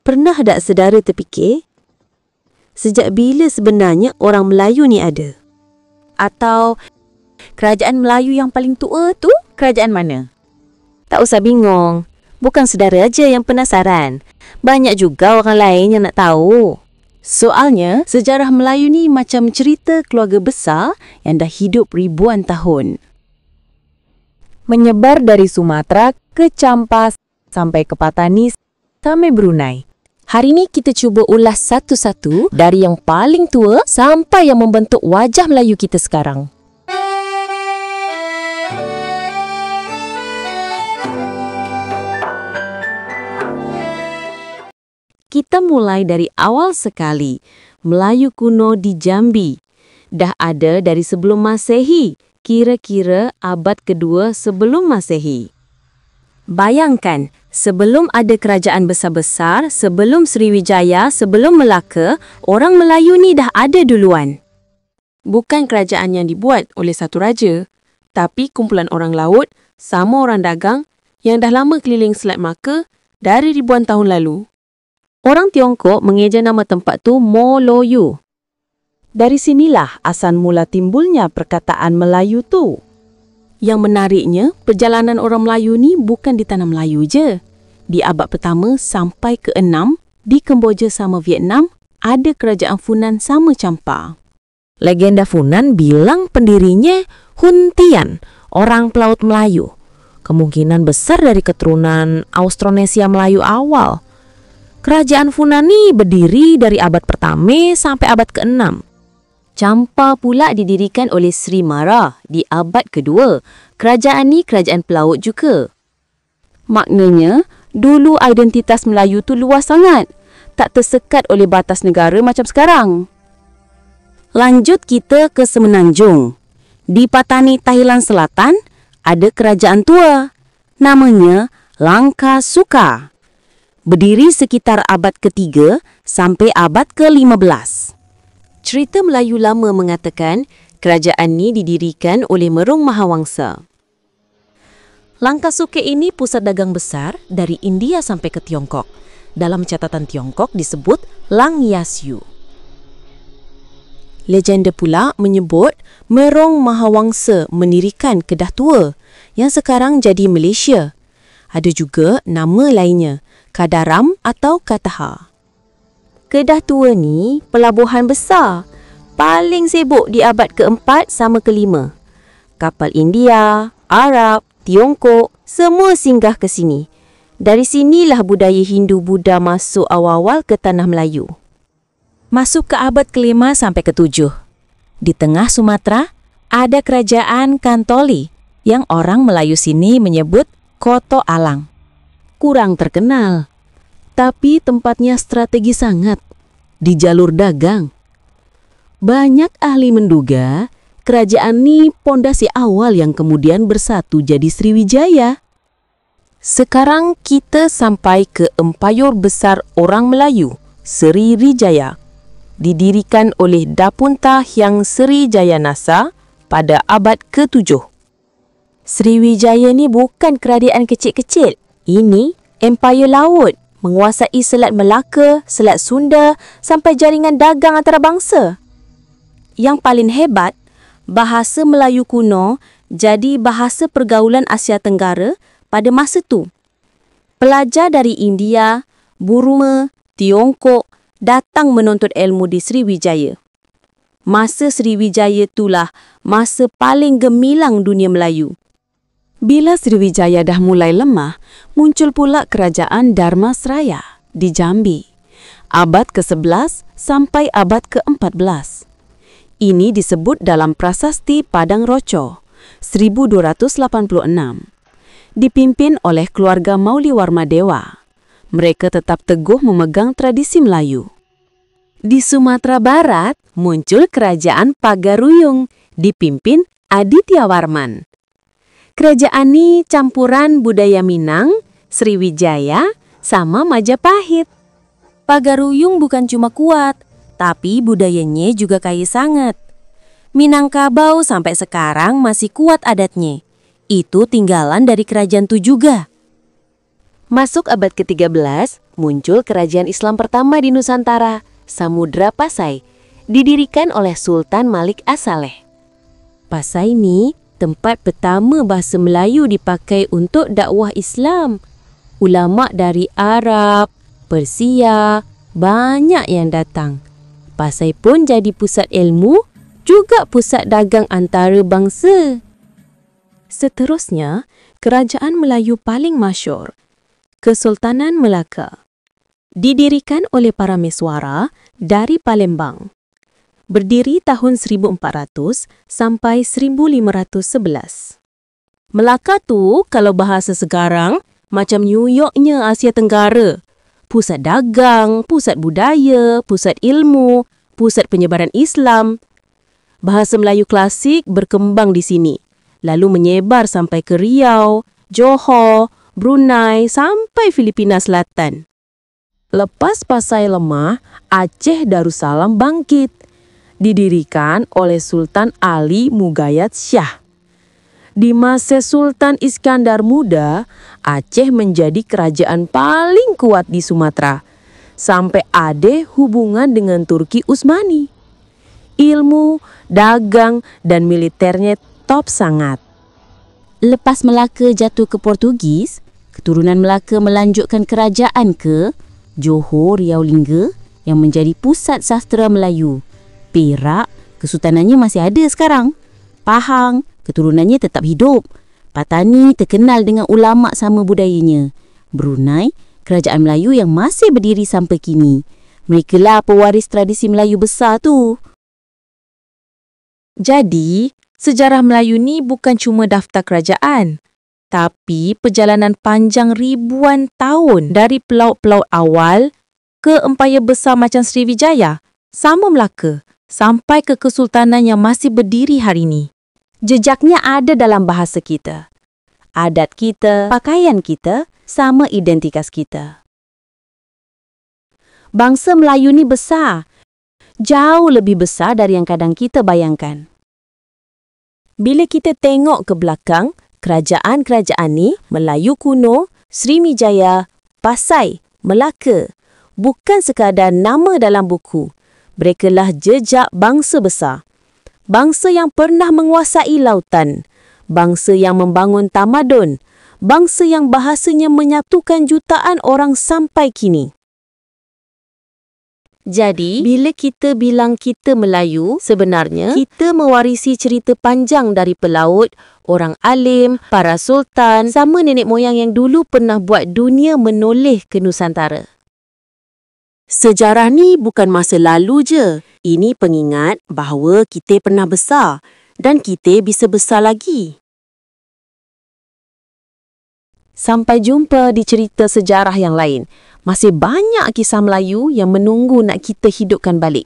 Pernah tak saudara terfikir, sejak bila sebenarnya orang Melayu ni ada? Atau kerajaan Melayu yang paling tua tu kerajaan mana? Tak usah bingung. Bukan saudara aja yang penasaran. Banyak juga orang lain yang nak tahu. Soalnya, sejarah Melayu ni macam cerita keluarga besar yang dah hidup ribuan tahun. Menyebar dari Sumatera ke Champas sampai ke Patani sampai Brunei. Hari ni kita cuba ulas satu-satu dari yang paling tua sampai yang membentuk wajah Melayu kita sekarang. Kita mulai dari awal sekali. Melayu kuno di Jambi. Dah ada dari sebelum Masehi, kira-kira abad kedua sebelum Masehi. Bayangkan, sebelum ada kerajaan besar-besar, sebelum Sriwijaya, sebelum Melaka, orang Melayu ni dah ada duluan. Bukan kerajaan yang dibuat oleh satu raja, tapi kumpulan orang laut sama orang dagang yang dah lama keliling Selat Melaka dari ribuan tahun lalu. Orang Tiongkok mengeja nama tempat tu Moloyo. Dari sinilah asal mula timbulnya perkataan Melayu tu. Yang menariknya, perjalanan orang Melayu ni bukan di tanah Melayu je. Di abad pertama sampai ke-6, di Kemboja sama Vietnam, ada kerajaan Funan sama Champa. Legenda Funan bilang pendirinya Hun Tian, orang pelaut Melayu. Kemungkinan besar dari keturunan Austronesia Melayu awal. Kerajaan Funan ni berdiri dari abad pertama sampai abad ke-6. Champa pula didirikan oleh Sri Mara di abad kedua. Kerajaan ni kerajaan pelaut juga. Maknanya, dulu identitas Melayu tu luas sangat. Tak tersekat oleh batas negara macam sekarang. Lanjut kita ke Semenanjung. Di Patani, Thailand Selatan, ada kerajaan tua. Namanya Langkah Suka. Berdiri sekitar abad ke-3 sampai abad ke-15. Cerita Melayu lama mengatakan kerajaan ni didirikan oleh Merung Mahawangsa. Langkah Suka ini pusat dagang besar dari India sampai ke Tiongkok. Dalam catatan Tiongkok disebut Lang Yasyu. Legenda pula menyebut Merong Mahawangsa mendirikan Kedah Tua yang sekarang jadi Malaysia. Ada juga nama lainnya, Kadaram atau Kataha. Kedah Tua ni pelabuhan besar, paling sibuk di abad ke-4 sama ke-5. Kapal India, Arab, Tiongkok, semua singgah ke sini. Dari sinilah budaya Hindu-Buddha masuk awal-awal ke tanah Melayu. Masuk ke abad ke-5 sampai ke-7. Di tengah Sumatera, ada kerajaan Kantoli yang orang Melayu sini menyebut Koto Alang. Kurang terkenal, tapi tempatnya strategi sangat di jalur dagang. Banyak ahli menduga kerajaan ni pondasi awal yang kemudian bersatu jadi Sriwijaya. Sekarang kita sampai ke empayur besar orang Melayu, Sriwijaya. Didirikan oleh Dapunta Hyang Srijayanasa pada abad ke-7. Sriwijaya ni bukan kerajaan kecil-kecil. Ini empayar laut, menguasai Selat Melaka, Selat Sunda sampai jaringan dagang antarabangsa. Yang paling hebat, bahasa Melayu kuno jadi bahasa pergaulan Asia Tenggara pada masa tu. Pelajar dari India, Burma, Tiongkok datang menuntut ilmu di Sriwijaya. Masa Sriwijaya itulah masa paling gemilang dunia Melayu. Bila Sriwijaya dah mulai lemah, muncul pula kerajaan Dharmasraya di Jambi, abad ke-11 sampai abad ke-14. Ini disebut dalam Prasasti Padang Roco, 1286. Dipimpin oleh keluarga Mauliwarma Dewa. Mereka tetap teguh memegang tradisi Melayu. Di Sumatera Barat, muncul kerajaan Pagaruyung, dipimpin Aditya Warman. Kerajaan ni campuran budaya Minang, Sriwijaya, sama Majapahit. Pagaruyung bukan cuma kuat, tapi budayanya juga kaya sangat. Minangkabau sampai sekarang masih kuat adatnya. Itu tinggalan dari kerajaan tu juga. Masuk abad ke-13, muncul kerajaan Islam pertama di Nusantara, Samudra Pasai, didirikan oleh Sultan Malik As-Saleh. Pasai ni tempat pertama bahasa Melayu dipakai untuk dakwah Islam. Ulama dari Arab, Persia, banyak yang datang. Pasai pun jadi pusat ilmu, juga pusat dagang antarabangsa. Seterusnya, kerajaan Melayu paling masyhur, Kesultanan Melaka. Didirikan oleh para meswara dari Palembang. Berdiri tahun 1400 sampai 1511. Melaka tu kalau bahasa sekarang macam New Yorknya Asia Tenggara. Pusat dagang, pusat budaya, pusat ilmu, pusat penyebaran Islam. Bahasa Melayu klasik berkembang di sini, lalu menyebar sampai ke Riau, Johor, Brunei sampai Filipina Selatan. Lepas Pasai lemah, Aceh Darussalam bangkit. Didirikan oleh Sultan Ali Mugayat Shah. Di masa Sultan Iskandar Muda, Aceh menjadi kerajaan paling kuat di Sumatera. Sampai ada hubungan dengan Turki Utsmani. Ilmu, dagang, dan militernya top sangat. Lepas Melaka jatuh ke Portugis, keturunan Melaka melanjutkan kerajaan ke Johor Riau Lingga yang menjadi pusat sastera Melayu. Perak, kesultanannya masih ada sekarang. Pahang, keturunannya tetap hidup. Patani terkenal dengan ulama sama budayanya. Brunei, kerajaan Melayu yang masih berdiri sampai kini. Merekalah pewaris tradisi Melayu besar tu. Jadi, sejarah Melayu ni bukan cuma daftar kerajaan, tapi perjalanan panjang ribuan tahun dari pelaut-pelaut awal ke empayar besar macam Sriwijaya, sama Melaka, sampai ke kesultanan yang masih berdiri hari ini. Jejaknya ada dalam bahasa kita. Adat kita, pakaian kita, sama identitas kita. Bangsa Melayu ni besar. Jauh lebih besar dari yang kadang kita bayangkan. Bila kita tengok ke belakang, kerajaan-kerajaan ni, Melayu kuno, Sriwijaya, Pasai, Melaka, bukan sekadar nama dalam buku. Merekalah jejak bangsa besar. Bangsa yang pernah menguasai lautan. Bangsa yang membangun tamadun. Bangsa yang bahasanya menyatukan jutaan orang sampai kini. Jadi, bila kita bilang kita Melayu, sebenarnya kita mewarisi cerita panjang dari pelaut, orang alim, para sultan sama nenek moyang yang dulu pernah buat dunia menoleh ke Nusantara. Sejarah ni bukan masa lalu je. Ini pengingat bahawa kita pernah besar dan kita bisa besar lagi. Sampai jumpa di cerita sejarah yang lain. Masih banyak kisah Melayu yang menunggu nak kita hidupkan balik.